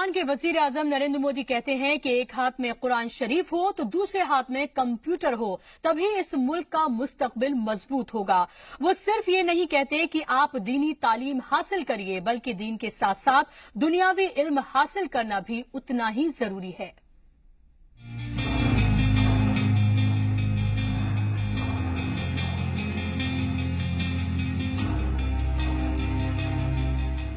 पाकिस्तान के वजीर आजम नरेंद्र मोदी कहते हैं कि एक हाथ में कुरान शरीफ हो तो दूसरे हाथ में कंप्यूटर हो, तभी इस मुल्क का मुस्तकबिल मजबूत होगा। वो सिर्फ ये नहीं कहते कि आप दीनी तालीम हासिल करिए, बल्कि दीन के साथ साथ दुनियावी इल्म हासिल करना भी उतना ही जरूरी है।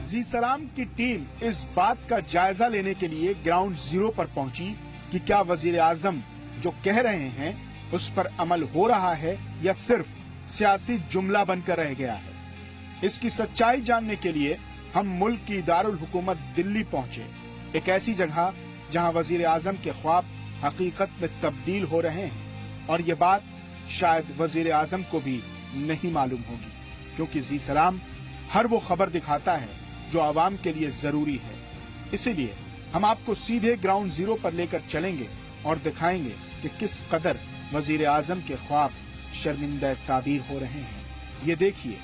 जी सलाम की टीम इस बात का जायजा लेने के लिए ग्राउंड जीरो पर पहुंची कि क्या वजीर आजम जो कह रहे हैं उस पर अमल हो रहा है या सिर्फ सियासी जुमला बनकर रह गया है। इसकी सच्चाई जानने के लिए हम मुल्क की दारुल हुकूमत दिल्ली पहुंचे, एक ऐसी जगह जहां वजीर आजम के ख्वाब हकीकत में तब्दील हो रहे हैं। और ये बात शायद वजीर आजम को भी नहीं मालूम होगी, क्योंकि जी सलाम हर वो खबर दिखाता है जो आवाम के लिए जरूरी है। इसीलिए हम आपको सीधे ग्राउंड जीरो पर लेकर चलेंगे और दिखाएंगे कि किस कदर वजीर आजम के ख्वाब शर्मिंदा ताबीर हो रहे हैं। ये देखिए,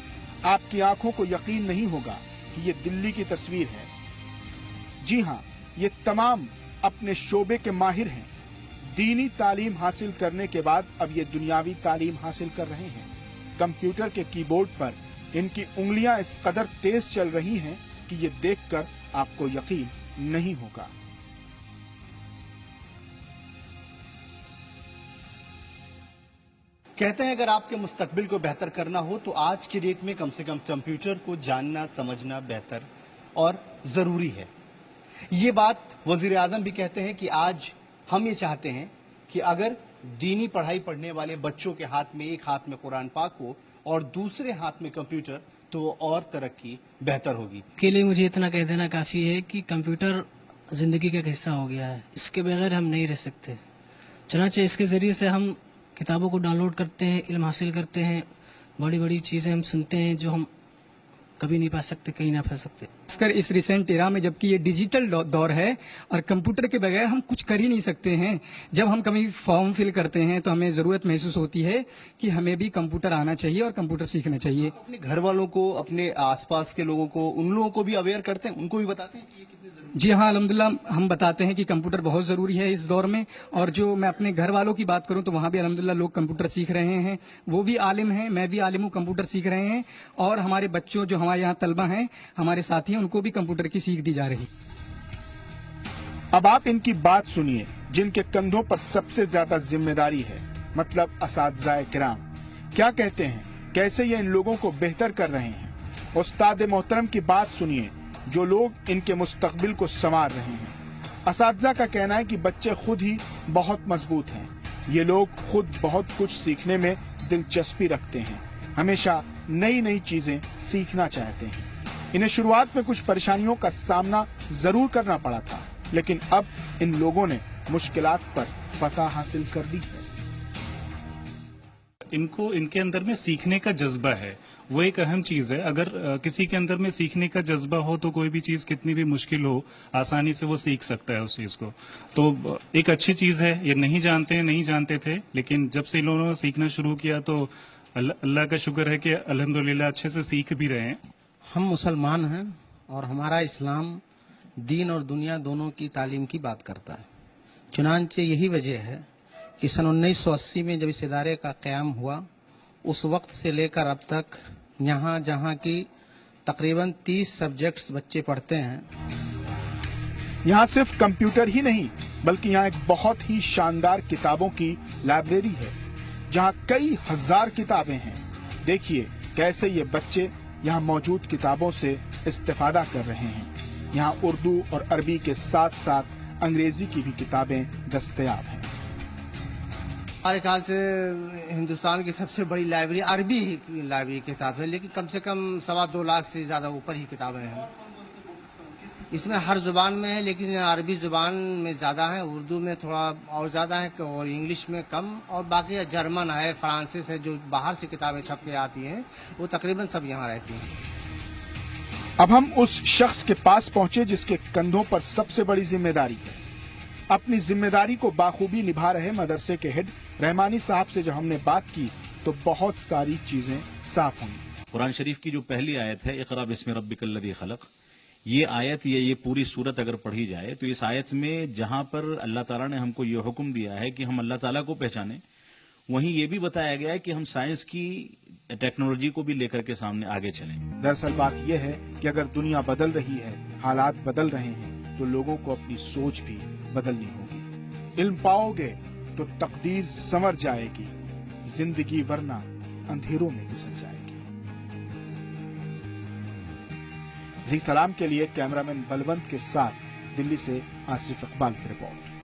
आपकी आंखों को यकीन नहीं होगा कि ये दिल्ली की तस्वीर है। जी हाँ, ये तमाम अपने शोबे के माहिर हैं। दीनी तालीम हासिल करने के बाद अब ये दुनियावी तालीम हासिल कर रहे हैं। कंप्यूटर के कीबोर्ड पर इनकी उंगलियां इस कदर तेज चल रही हैं कि ये देखकर आपको यकीन नहीं होगा। कहते हैं अगर आपके मुस्तकबिल को बेहतर करना हो तो आज की डेट में कम से कम कंप्यूटर को जानना समझना बेहतर और जरूरी है। ये बात वजीर आजम भी कहते हैं कि आज हम ये चाहते हैं कि अगर दीनी पढ़ाई पढ़ने वाले बच्चों के हाथ में एक हाथ में कुरान पाक हो और दूसरे हाथ में कंप्यूटर, तो और तरक्की बेहतर होगी। के लिए मुझे इतना कह देना काफ़ी है कि कंप्यूटर ज़िंदगी का एक हिस्सा हो गया है, इसके बगैर हम नहीं रह सकते। चनाचे इसके ज़रिए से हम किताबों को डाउनलोड करते हैं, इल्म हासिल करते हैं, बड़ी बड़ी चीज़ें हम सुनते हैं जो हम कभी नहीं पा सकते, कहीं ना पा सकते। खासकर इस रिसेंट एरा में, जबकि ये डिजिटल दौर है और कंप्यूटर के बगैर हम कुछ कर ही नहीं सकते हैं। जब हम कभी फॉर्म फिल करते हैं तो हमें ज़रूरत महसूस होती है कि हमें भी कंप्यूटर आना चाहिए और कंप्यूटर सीखना चाहिए। अपने घर वालों को, अपने आसपास के लोगों को, उन लोगों को भी अवेयर करते हैं, उनको भी बताते हैं कि ये कितने जरूरी। जी हाँ, अल्हम्दुलिल्लाह हम बताते हैं कि कंप्यूटर बहुत ज़रूरी है इस दौर में। और जो मैं अपने घर वालों की बात करूं तो वहाँ भी अल्हम्दुलिल्लाह लोग कंप्यूटर सीख रहे हैं। वो भी आलिम हैं, मैं भी आलिम हूँ, कंप्यूटर सीख रहे हैं। और हमारे बच्चों जो हमारे यहाँ तलबा हैं, हमारे साथी हैं, उनको भी कंप्यूटर की सीख दी जा रही। अब आप इनकी बात सुनिए जिनके कंधों पर सबसे ज्यादा जिम्मेदारी है, मतलब असातिज़ाए किराम। क्या कहते हैं, कैसे ये इन लोगों को बेहतर कर रहे हैं। उस्ताद मोहतरम की बात सुनिए जो लोग इनके मुस्तकबिल को संवार रहे हैं। असातिज़ा का कहना है कि बच्चे खुद ही बहुत मजबूत हैं। ये लोग खुद बहुत कुछ सीखने में दिलचस्पी रखते हैं, हमेशा नई नई चीजें सीखना चाहते हैं। इन्हें शुरुआत में कुछ परेशानियों का सामना जरूर करना पड़ा था, लेकिन अब इन लोगों ने मुश्किलात पर फतह हासिल कर ली है। इनको इनके अंदर में सीखने का जज्बा है, वो एक अहम चीज है। अगर किसी के अंदर में सीखने का जज्बा हो तो कोई भी चीज कितनी भी मुश्किल हो आसानी से वो सीख सकता है उस चीज को। तो एक अच्छी चीज है। ये नहीं जानते थे, लेकिन जब से इन लोगों ने सीखना शुरू किया तो अल्लाह का शुक्र है कि अल्हम्दुलिल्लाह अच्छे से सीख भी रहे हैं। हम मुसलमान हैं और हमारा इस्लाम दीन और दुनिया दोनों की तालीम की बात करता है। चुनांचे यही वजह है कि सन 1980 में जब इस इदारे का क़याम हुआ, उस वक्त से लेकर अब तक यहाँ जहाँ की तकरीबन 30 सब्जेक्ट्स बच्चे पढ़ते हैं। यहाँ सिर्फ कंप्यूटर ही नहीं, बल्कि यहाँ एक बहुत ही शानदार किताबों की लाइब्रेरी है, जहाँ कई हजार किताबें हैं। देखिए कैसे ये बच्चे यहाँ मौजूद किताबों से इस्तेफादा कर रहे हैं। यहाँ उर्दू और अरबी के साथ साथ अंग्रेजी की भी किताबें दस्तयाब हैं। हमारे ख्याल से हिंदुस्तान की सबसे बड़ी लाइब्रेरी अरबी लाइब्रेरी के साथ है, लेकिन कम से कम 2.25 लाख से ज़्यादा ऊपर ही किताबें हैं। इसमें हर जुबान में है, लेकिन अरबी जुबान में ज़्यादा है, उर्दू में थोड़ा और ज़्यादा है और इंग्लिश में कम, और बाकी जर्मन है, फ्रांसिस है, जो बाहर से किताबें छप के आती हैं वो तकरीबन सब यहाँ रहती हैं। अब हम उस शख्स के पास पहुंचे जिसके कंधों पर सबसे बड़ी जिम्मेदारी है। अपनी जिम्मेदारी को बाखूबी निभा रहे मदरसे के हेड रहमानी साहब से जब हमने बात की तो बहुत सारी चीजें साफ हुई। कुरान शरीफ की जो पहली आयत है, इक़रा बिस्मि रब्बिकल्लज़ी खलक़, یہ آیت یا یہ پوری صورت اگر پڑھی جائے تو اس آیت میں جہاں پر اللہ تعالیٰ نے ہم کو یہ حکم دیا ہے کہ ہم اللہ تعالیٰ کو پہچانیں، وہیں یہ بھی بتایا گیا ہے کہ ہم سائنس کی ٹیکنالوجی کو بھی لے کر کے سامنے آگے چلیں۔ دراصل بات یہ ہے کہ اگر دنیا بدل رہی ہے، حالات بدل رہے ہیں، تو لوگوں کو اپنی سوچ بھی بدلنی ہوگی۔ علم پاؤ گے تو تقدیر سنور جائے گی، زندگی ورنہ اندھیروں میں گزر جائے گی۔ زی سلام کے لیے کیمرامین بلونت کے ساتھ دلی سے آصف اقبال کی رپورٹ۔